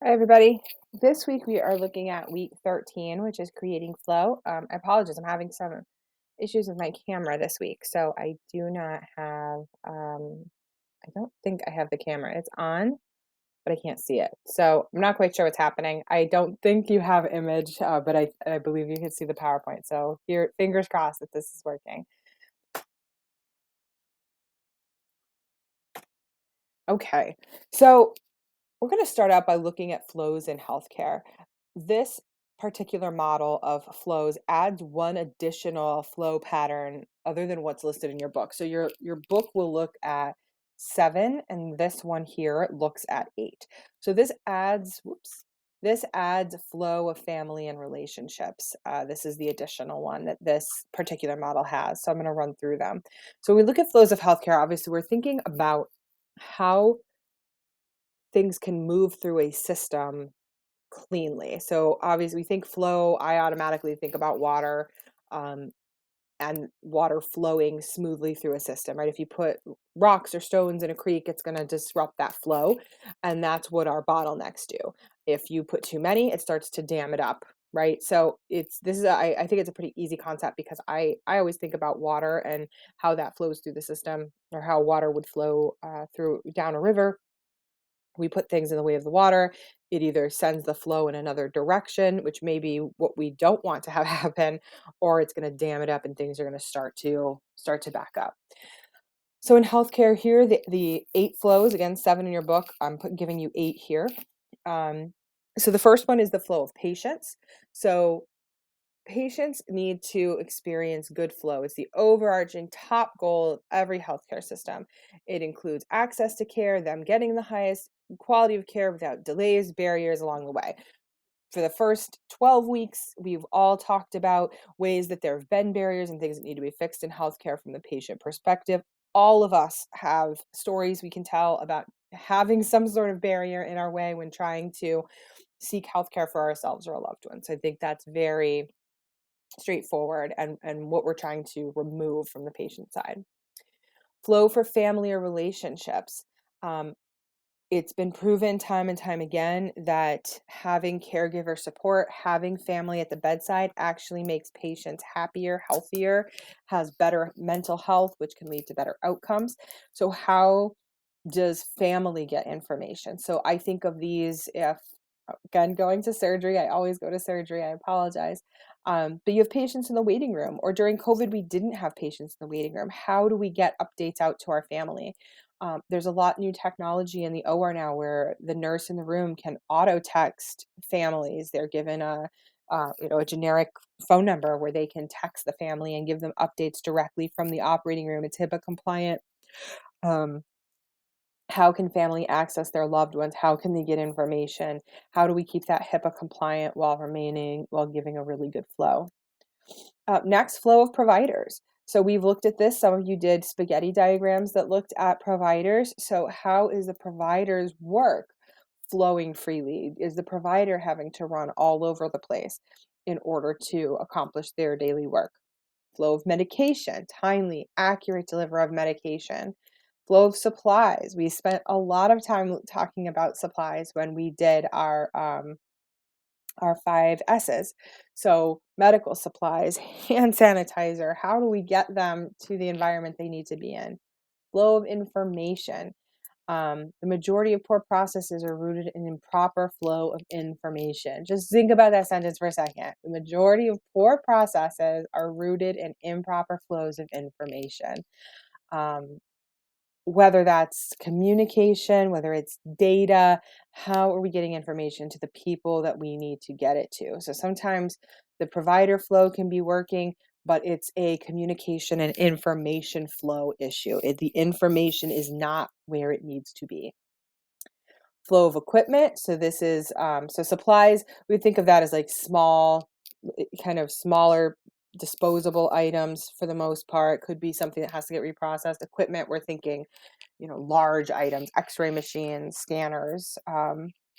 Hi, everybody. This week we are looking at week 13, which is creating flow. I apologize, I'm having some issues with my camera this week, so I do not have, I don't think I have the camera. It's on, but I can't see it. So I'm not quite sure what's happening. I don't think you have image, but I believe you can see the PowerPoint. So here, fingers crossed that this is working. Okay, so we're going to start out by looking at flows in healthcare. This particular model of flows adds one additional flow pattern other than what's listed in your book. So your book will look at 7 and this one here looks at 8. So this adds flow of family and relationships. This is the additional one that this particular model has. So I'm going to run through them. So when we look at flows of healthcare, obviously we're thinking about how things can move through a system cleanly. So obviously, we think flow, I automatically think about water, um, and water flowing smoothly through a system, right? If you put rocks or stones in a creek, it's going to disrupt that flow, and that's what our bottlenecks do. If you put too many, it starts to dam it up, right? So I think it's a pretty easy concept because I always think about water and how that flows through the system, or how water would flow through down a river. We put things in the way of the water, it either sends the flow in another direction, which may be what we don't want to have happen, or it's going to dam it up and things are going to start to back up. So in healthcare here, the 8 flows, again, 7 in your book, giving you 8 here. Um, so the first one is the flow of patients. So patients need to experience good flow. It's the overarching top goal of every healthcare system. It includes access to care, them getting the highest quality of care without delays, barriers along the way. For the first 12 weeks, we've all talked about ways that there have been barriers and things that need to be fixed in healthcare from the patient perspective. All of us have stories we can tell about having some sort of barrier in our way when trying to seek healthcare for ourselves or a loved one. So I think that's very straightforward and what we're trying to remove from the patient side. Flow for family or relationships. Um, it's been proven time and time again that having caregiver support, having family at the bedside actually makes patients happier, healthier, has better mental health, which can lead to better outcomes. So, how does family get information? So, I think of these if, again, going to surgery, I always go to surgery, I apologize. But you have patients in the waiting room, or during COVID, we didn't have patients in the waiting room. How do we get updates out to our family? There's a lot new technology in the OR now where the nurse in the room can auto text families. They're given a generic phone number where they can text the family and give them updates directly from the operating room. It's HIPAA compliant. Um, how can family access their loved ones? How can they get information? How do we keep that HIPAA compliant while giving a really good flow? Next, flow of providers. So we've looked at this. Some of you did spaghetti diagrams that looked at providers. So how is the provider's work flowing freely? Is the provider having to run all over the place in order to accomplish their daily work? Flow of medication, timely, accurate delivery of medication. Flow of supplies. We spent a lot of time talking about supplies when we did our 5 S's. So medical supplies, hand sanitizer, how do we get them to the environment they need to be in? Flow of information. The majority of poor processes are rooted in improper flow of information. Just think about that sentence for a second. The majority of poor processes are rooted in improper flows of information. Um, whether that's communication, whether it's data, how are we getting information to the people that we need to get it to? So sometimes the provider flow can be working, but it's a communication and information flow issue. The information is not where it needs to be. Flow of equipment. So this is so supplies. We think of that as like small, kind of smaller disposable items for the most part. Could be something that has to get reprocessed. Equipment, we're thinking, large items, X-ray machines, scanners,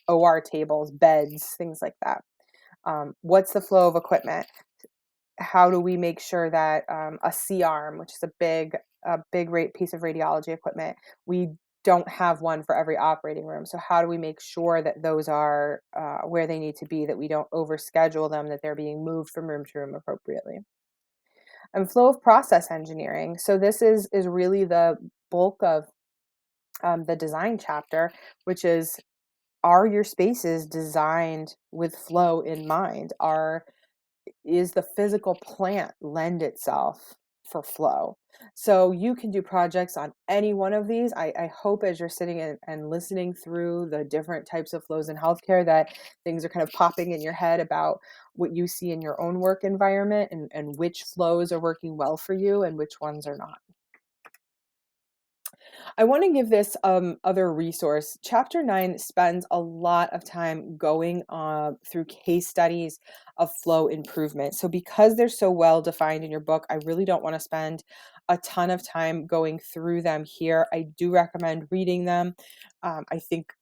OR tables, beds, things like that. What's the flow of equipment? How do we make sure that a C-arm, which is a big piece of radiology equipment, we don't have one for every operating room. So how do we make sure that those are where they need to be, that we don't overschedule them, that they're being moved from room to room appropriately? And flow of process engineering. So this is really the bulk of the design chapter, which is, are your spaces designed with flow in mind? Is the physical plant lend itself for flow? So you can do projects on any one of these. I hope as you're sitting and listening through the different types of flows in healthcare that things are kind of popping in your head about what you see in your own work environment, and which flows are working well for you and which ones are not. I want to give this other resource. Chapter 9 spends a lot of time going through case studies of flow improvement. So, because they're so well defined in your book, I really don't want to spend a ton of time going through them here. I do recommend reading them. I think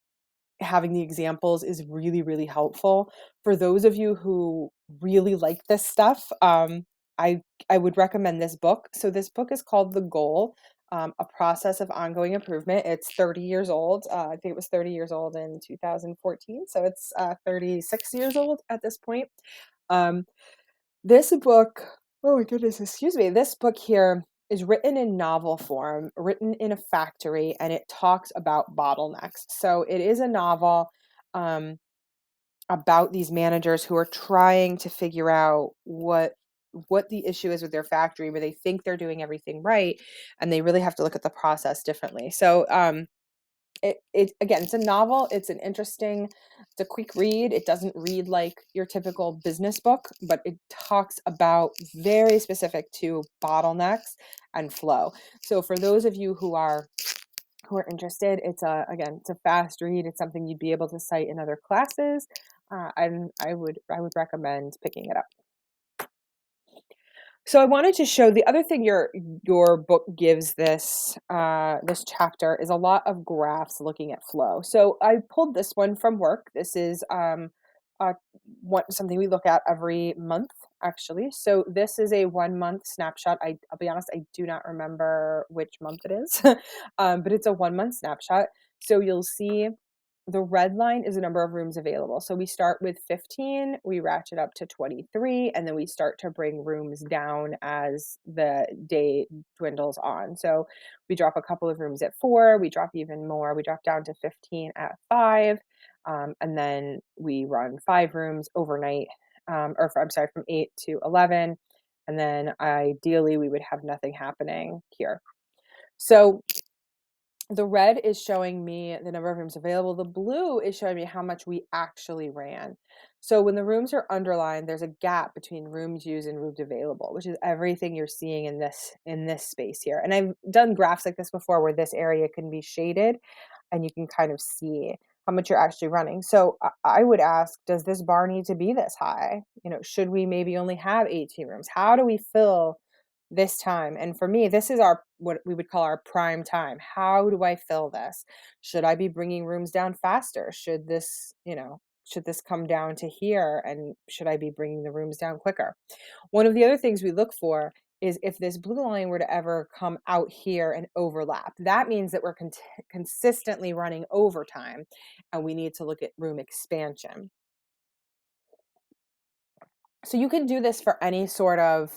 having the examples is really, really helpful. For those of you who really like this stuff, I I would recommend this book. So this book is called The Goal, A Process of Ongoing Improvement. It's 30 years old. I think it was 30 years old in 2014. So it's 36 years old at this point. Um, this book, oh my goodness, excuse me. This book here is written in novel form, written in a factory, and it talks about bottlenecks. So it is a novel um, about these managers who are trying to figure out what the issue is with their factory, where they think they're doing everything right, and they really have to look at the process differently. So it again, it's a novel. It's a quick read. It doesn't read like your typical business book, but it talks about very specific to bottlenecks and flow. So for those of you who are interested, it's a fast read. It's something you'd be able to cite in other classes. And I would recommend picking it up. So I wanted to show the other thing your book gives this chapter is a lot of graphs looking at flow. So I pulled this one from work. This is uh, something we look at every month, actually. So this is a 1 month snapshot. I'll be honest, I do not remember which month it is, but it's a 1 month snapshot. So you'll see the red line is the number of rooms available. So we start with 15, we ratchet up to 23, and then we start to bring rooms down as the day dwindles on. So we drop a couple of rooms at 4, we drop even more, we drop down to 15 at 5, and then we run 5 rooms overnight, I'm sorry, from 8 to 11. And then ideally we would have nothing happening here. So the red is showing me the number of rooms available. The blue is showing me how much we actually ran. So when the rooms are underlined, there's a gap between rooms used and rooms available, which is everything you're seeing in this space here. And I've done graphs like this before where this area can be shaded and you can kind of see how much you're actually running. So I would ask, does this bar need to be this high? Should we maybe only have 18 rooms? How do we fill this time? And for me, this is our what we would call our prime time. How do I fill this? Should I be bringing rooms down faster? Should this come down to here, and should I be bringing the rooms down quicker? One of the other things we look for is if this blue line were to ever come out here and overlap. That means that we're consistently running overtime, and we need to look at room expansion. So you can do this for any sort of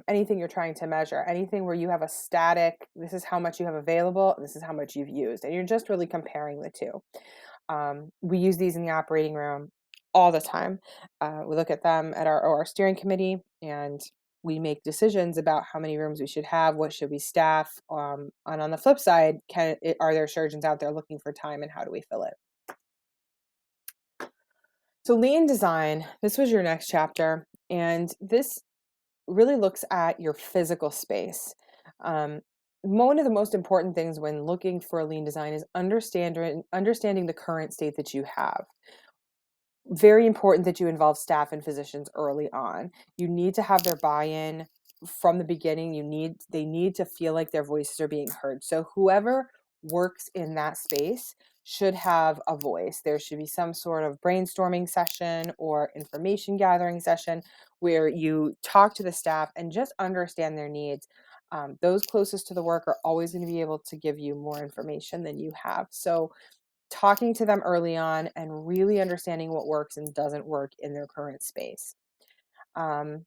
anything you're trying to measure, anything where you have a static, this is how much you have available, this is how much you've used, and you're just really comparing the two. We use these in the operating room all the time. We look at them at our steering committee, and we make decisions about how many rooms we should have, what should we staff, and on the flip side, are there surgeons out there looking for time, and how do we fill it? So lean design, this was your next chapter, and this really looks at your physical space. Um, One of the most important things when looking for a lean design is understanding the current state that you have. Very important that you involve staff and physicians early on. You need to have their buy-in from the beginning. They need to feel like their voices are being heard. So whoever works in that space should have a voice. There should be some sort of brainstorming session or information gathering session where you talk to the staff and just understand their needs. Those closest to the work are always going to be able to give you more information than you have. So, talking to them early on and really understanding what works and doesn't work in their current space. Um,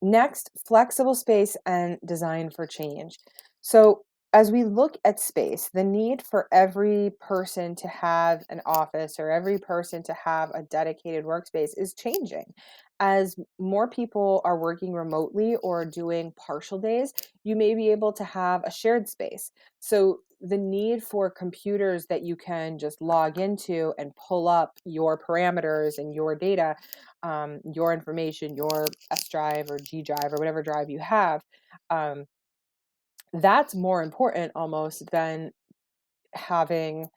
Next, flexible space and design for change. So, as we look at space, the need for every person to have an office or every person to have a dedicated workspace is changing. As more people are working remotely or doing partial days, you may be able to have a shared space. So, the need for computers that you can just log into and pull up your parameters and your data, your information, your S drive or G drive or whatever drive you have, um, that's more important almost than having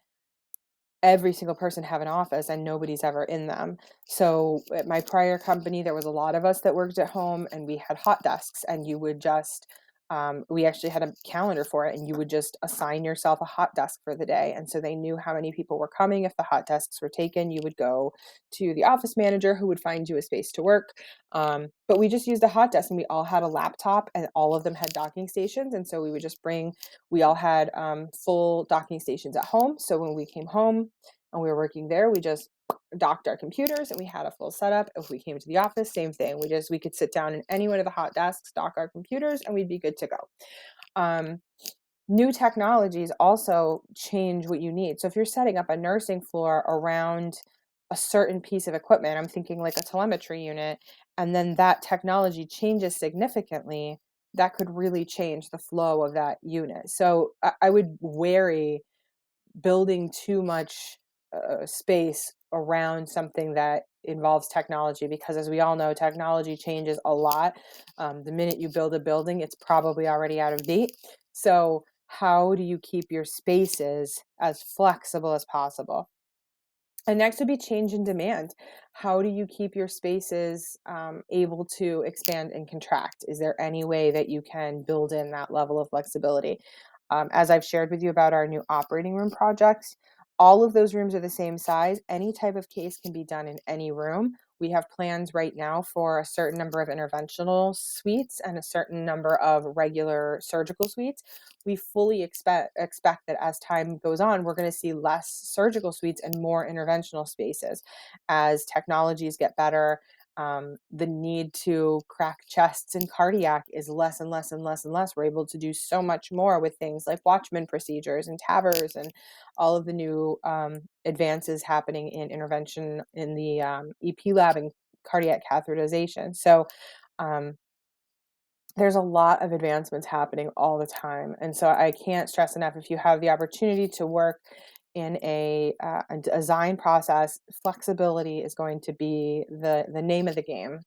every single person have an office and nobody's ever in them. So at my prior company, there was a lot of us that worked at home and we had hot desks and you would just, we actually had a calendar for it and you would just assign yourself a hot desk for the day. And so they knew how many people were coming. If the hot desks were taken, you would go to the office manager who would find you a space to work. But we just used a hot desk and we all had a laptop and all of them had docking stations. And so we would just bring, we all had full docking stations at home. So when we came home, and we were working there, we just docked our computers and we had a full setup. If we came to the office, same thing. We could sit down in any one of the hot desks, dock our computers, and we'd be good to go. Um, New technologies also change what you need. So if you're setting up a nursing floor around a certain piece of equipment, I'm thinking like a telemetry unit, and then that technology changes significantly, that could really change the flow of that unit. So I would wary building too much space around something that involves technology because as we all know technology changes a lot. The minute you build a building it's probably already out of date, so how do you keep your spaces as flexible as possible? And next would be change in demand. How do you keep your spaces able to expand and contract? Is there any way that you can build in that level of flexibility? As I've shared with you about our new operating room projects, all of those rooms are the same size. Any type of case can be done in any room. We have plans right now for a certain number of interventional suites and a certain number of regular surgical suites. We fully expect that as time goes on, we're going to see less surgical suites and more interventional spaces as technologies get better. The need to crack chests and cardiac is less and less and less and less. We're able to do so much more with things like Watchman procedures and TAVRs and all of the new advances happening in intervention in the EP lab and cardiac catheterization. So um, there's a lot of advancements happening all the time. And so I can't stress enough, if you have the opportunity to work in a design process, flexibility is going to be the name of the game.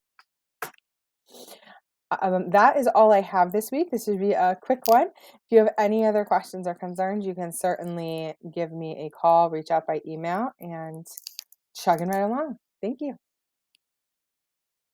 That is all I have this week. This should be a quick one. If you have any other questions or concerns, you can certainly give me a call, reach out by email, and chugging right along. Thank you.